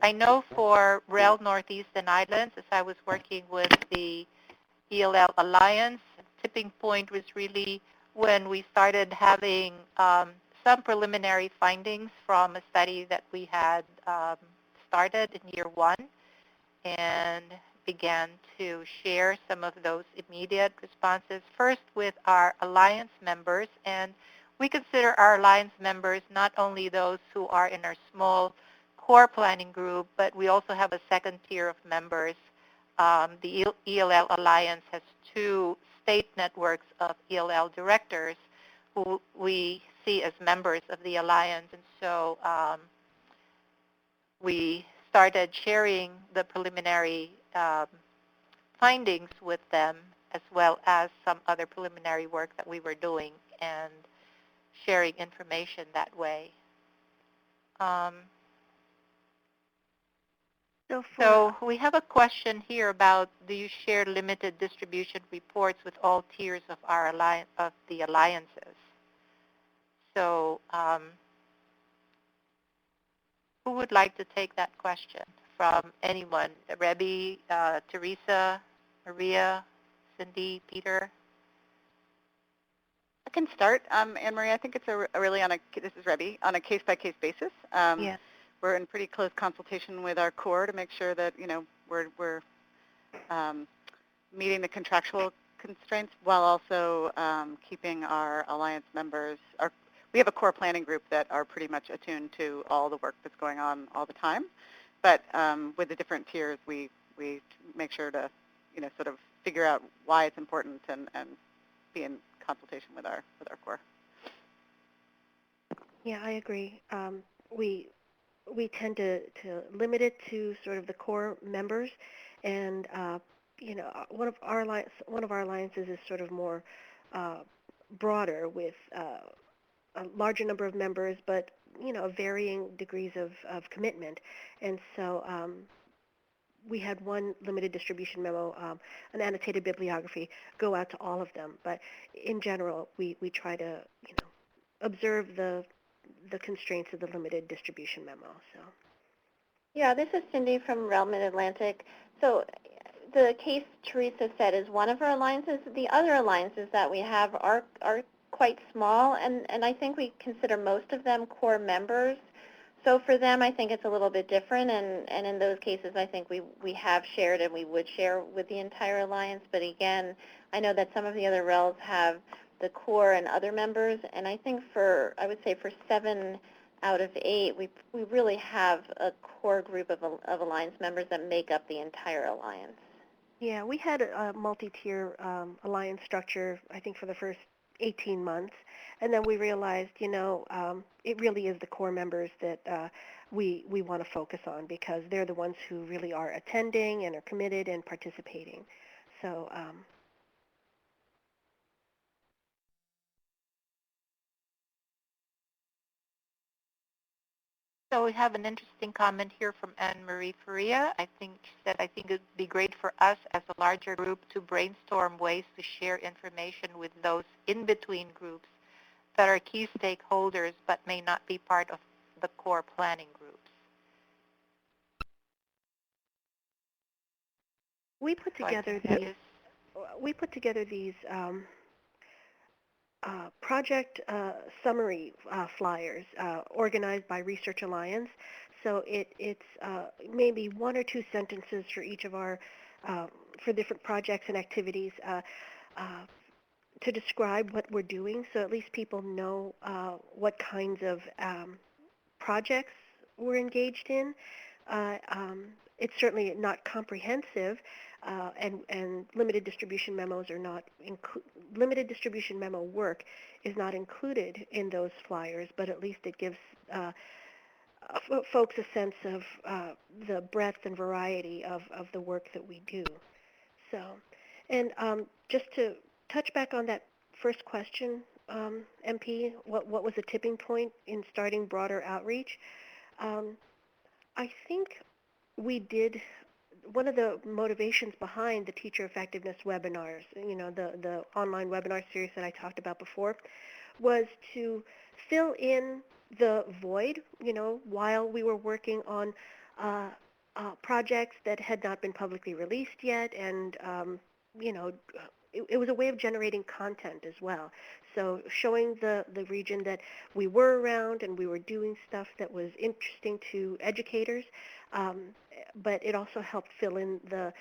I know for REL Northeast and Islands, as I was working with the ELL Alliance, tipping point was really when we started having some preliminary findings from a study that we had started in year one, and began to share some of those immediate responses, first with our alliance members. And we consider our alliance members not only those who are in our small core planning group, but we also have a second tier of members. The ELL Alliance has 2 state networks of ELL directors who we see as members of the Alliance. And so we started sharing the preliminary findings with them, as well as some other preliminary work that we were doing, and sharing information that way. So we have a question here about, do you share limited distribution reports with all tiers of our the alliances? So who would like to take that question from anyone? Rebby, Teresa, Maria, Cindy, Peter? I can start. Anne-Marie, I think it's really this is Rebby, on a case-by-case basis. Yes. We're in pretty close consultation with our core to make sure that, we're meeting the contractual constraints while also keeping our alliance members. We have a core planning group that are pretty much attuned to all the work that's going on all the time. But with the different tiers, we make sure to, sort of figure out why it's important and be in consultation with our core. Yeah, I agree. We tend to limit it to sort of the core members, and one of our alliances is sort of more broader with a larger number of members, but varying degrees of commitment, and so we had one limited distribution memo, an annotated bibliography, go out to all of them. But in general, we try to observe the constraints of the limited distribution memo. So. Yeah, this is Cindy from REL Mid-Atlantic. So the case Teresa said is one of our alliances. The other alliances that we have are quite small, and I think we consider most of them core members. So for them, I think it's a little bit different, and in those cases, I think we have shared and we would share with the entire alliance. But again, I know that some of the other RELs have the core and other members, and I think I would say for 7 out of 8, we really have a core group of alliance members that make up the entire alliance. Yeah, we had a multi-tier alliance structure, I think, for the first 18 months, and then we realized, it really is the core members that we want to focus on, because they're the ones who really are attending and are committed and participating. So. So we have an interesting comment here from Anne-Marie Faria. I think she said, I think it would be great for us as a larger group to brainstorm ways to share information with those in-between groups that are key stakeholders but may not be part of the core planning groups. We put together these project summary flyers organized by Research Alliance. So it's maybe 1 or 2 sentences for each of our, for different projects and activities to describe what we're doing, so at least people know what kinds of projects we're engaged in. It's certainly not comprehensive, and limited distribution memos are not limited distribution memo work is not included in those flyers, but at least it gives folks a sense of the breadth and variety of the work that we do. So, and just to touch back on that first question, MP, what was the tipping point in starting broader outreach? I think we did, one of the motivations behind the teacher effectiveness webinars, the online webinar series that I talked about before, was to fill in the void, while we were working on projects that had not been publicly released yet, and, it was a way of generating content as well. So showing the region that we were around and we were doing stuff that was interesting to educators, but it also helped fill in the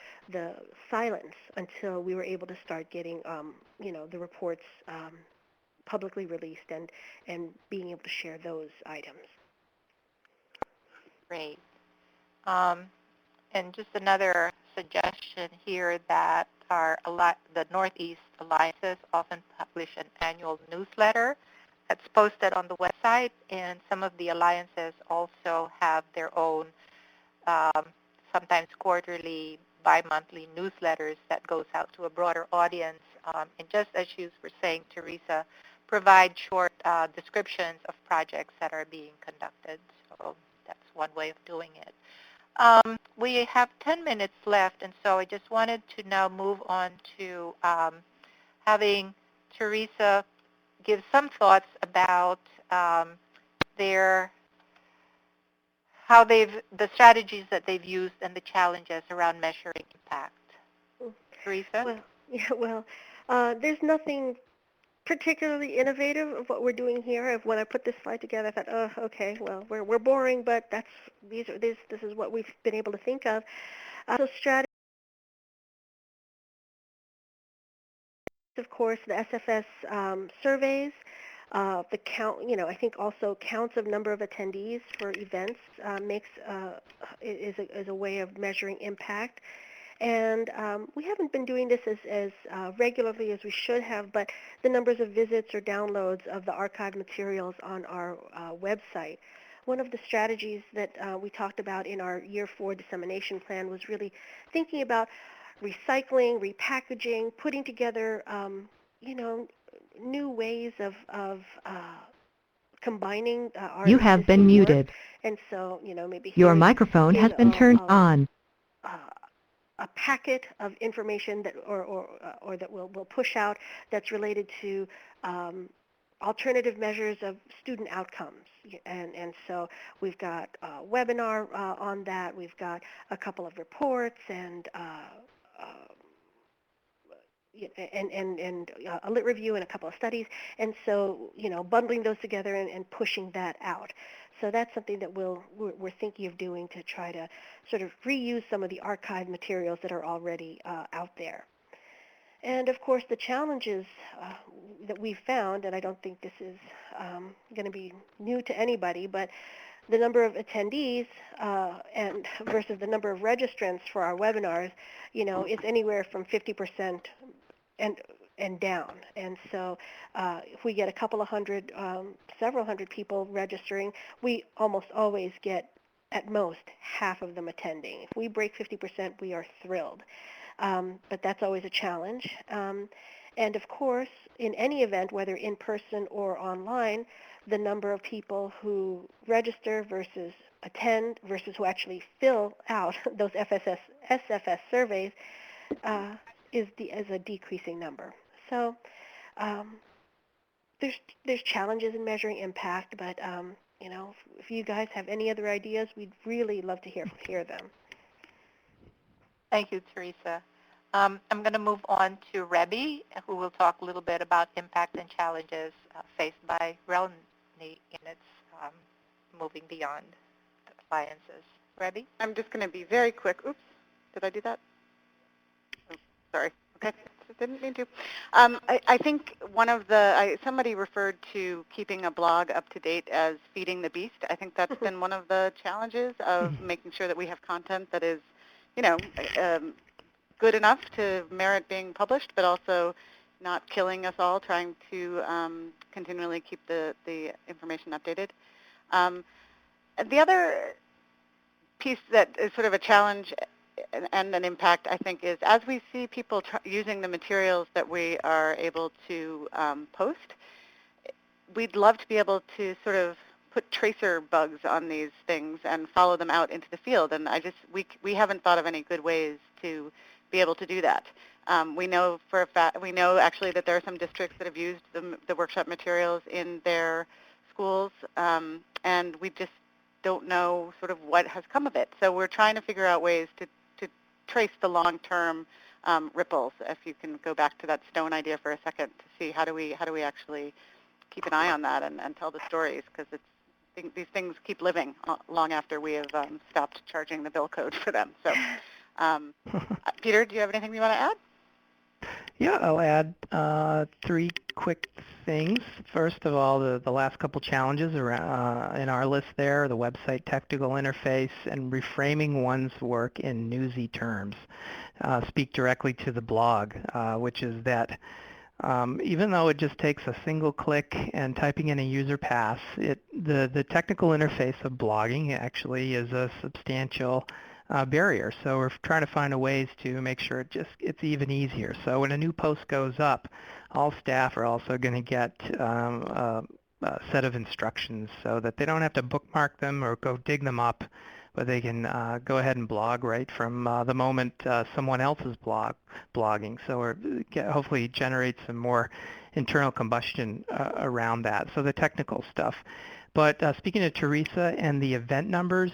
silence until we were able to start getting, the reports publicly released and being able to share those items. Great. And just another suggestion here that the Northeast Alliances often publish an annual newsletter that's posted on the website, and some of the alliances also have their own sometimes quarterly, bi-monthly newsletters that goes out to a broader audience. And just as you were saying, Teresa, provide short descriptions of projects that are being conducted. So that's one way of doing it. We have 10 minutes left, and so I just wanted to now move on to having Teresa give some thoughts about about the strategies that they've used and the challenges around measuring impact. Teresa? Well, yeah, there's nothing particularly innovative of what we're doing here. When I put this slide together, I thought, oh, okay, well, we're boring, but this is what we've been able to think of. So strategy, of course, the SFS surveys, the count, I think also counts of number of attendees for events is a way of measuring impact. And we haven't been doing this as regularly as we should have, but the numbers of visits or downloads of the archived materials on our website. One of the strategies that we talked about in our Year 4 dissemination plan was really thinking about recycling, repackaging, putting together, new ways of combining our You have been existing work. muted. And so, maybe Your microphone has been turned on. A packet of information that or that we'll push out that's related to alternative measures of student outcomes. And so we've got a webinar on that. We've got a couple of reports and a lit review and a couple of studies. And so, bundling those together and pushing that out. So that's something that we're thinking of doing to try to sort of reuse some of the archived materials that are already out there. And of course, the challenges that we've found, and I don't think this is going to be new to anybody, but the number of attendees and versus the number of registrants for our webinars, is anywhere from 50% and down. And so if we get a couple of hundred, several hundred people registering, we almost always get at most half of them attending. If we break 50%, we are thrilled. But that's always a challenge. And of course, in any event, whether in person or online, the number of people who register versus attend versus who actually fill out those SFS surveys is a decreasing number. So there's challenges in measuring impact, but if you guys have any other ideas, we'd really love to hear them. Thank you, Teresa. I'm going to move on to Rebby, who will talk a little bit about impact and challenges faced by REL in its moving beyond alliances. Rebby? I'm just going to be very quick. Oops, did I do that? Oh, sorry. Okay, didn't mean to. I think somebody referred to keeping a blog up to date as feeding the beast. I think that's been one of the challenges of making sure that we have content that is, good enough to merit being published, but also not killing us all trying to continually keep the information updated. The other piece that is sort of a challenge and an impact, I think, is as we see people using the materials that we are able to post, we'd love to be able to sort of put tracer bugs on these things and follow them out into the field. And we haven't thought of any good ways to be able to do that. We know for a fact, actually that there are some districts that have used the workshop materials in their schools, and we just don't know sort of what has come of it. So we're trying to figure out ways to trace the long-term ripples. If you can go back to that stone idea for a second to see how do we actually keep an eye on that and tell the stories, because these things keep living long after we have stopped charging the bill code for them. So, Peter, do you have anything you want to add? Yeah, I'll add 3 quick things. First of all, the last couple challenges around, in our list there, the website technical interface and reframing one's work in newsy terms. Speak directly to the blog, which is that even though it just takes a single click and typing in a user pass, the technical interface of blogging actually is a substantial barrier. So we're trying to find ways to make sure it's even easier. So when a new post goes up, all staff are also going to get a set of instructions so that they don't have to bookmark them or go dig them up, but they can go ahead and blog right from the moment someone else is blogging. So we're hopefully generate some more internal combustion around that, so the technical stuff. But speaking of Teresa and the event numbers,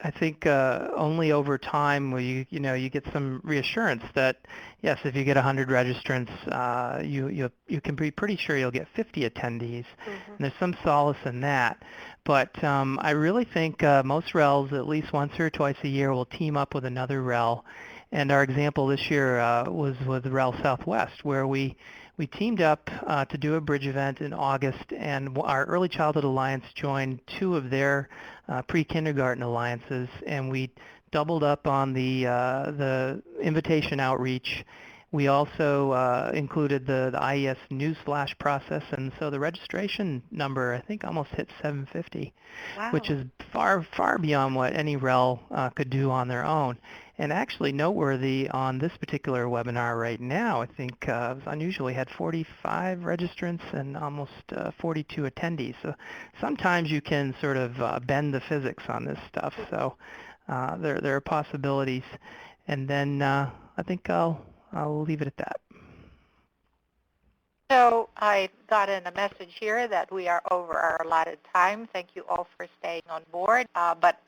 I think only over time will you get some reassurance that yes, if you get 100 registrants, you can be pretty sure you'll get 50 attendees. And there's some solace in that. But I really think most RELs at least once or twice a year will team up with another REL. And our example this year was with REL Southwest, where we teamed up to do a bridge event in August, and our Early Childhood Alliance joined two of their pre-kindergarten alliances, and we doubled up on the invitation outreach. We also included the IES newsflash process, and so the registration number, I think, almost hit 750, Wow. which is far, far beyond what any REL could do on their own. And actually noteworthy on this particular webinar right now, I think it was unusual. We had 45 registrants and almost 42 attendees. So sometimes you can sort of bend the physics on this stuff. So there are possibilities. And then I think I'll leave it at that. So I got in a message here that we are over our allotted time. Thank you all for staying on board. But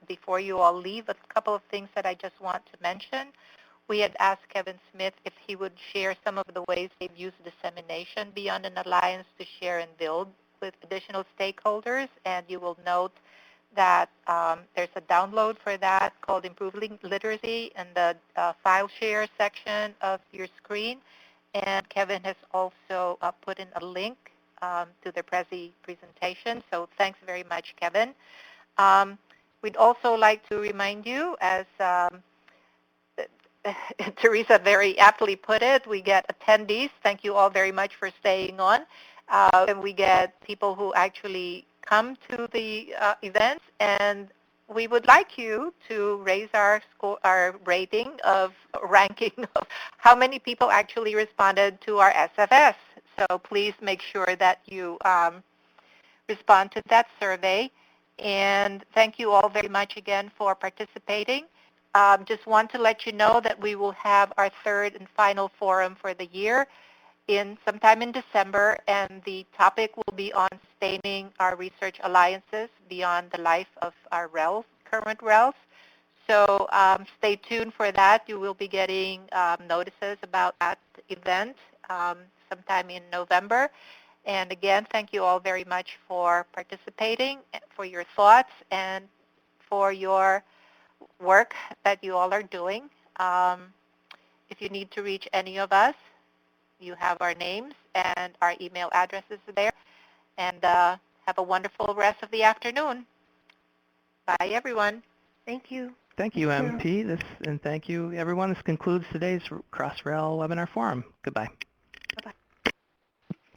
before you all leave, a couple of things that I just want to mention. We had asked Kevin Smith if he would share some of the ways they've used dissemination beyond an alliance to share and build with additional stakeholders. And you will note that there's a download for that called Improving Literacy in the file share section of your screen. And Kevin has also put in a link to the Prezi presentation. So thanks very much, Kevin. We'd also like to remind you, as Teresa very aptly put it, we get attendees. Thank you all very much for staying on. And we get people who actually come to the events, and we would like you to raise our ranking of how many people actually responded to our SFS. So please make sure that you respond to that survey. And thank you all very much again for participating. Just want to let you know that we will have our third and final forum for the year sometime in December, and the topic will be on sustaining our research alliances beyond the life of our RELs, current RELs. So stay tuned for that. You will be getting notices about that event sometime in November. And again, thank you all very much for participating, for your thoughts, and for your work that you all are doing. If you need to reach any of us, you have our names and our email addresses there. And have a wonderful rest of the afternoon. Bye, everyone. Thank you. Thank you, MP. And thank you, everyone. This concludes today's Cross-REL webinar forum. Goodbye.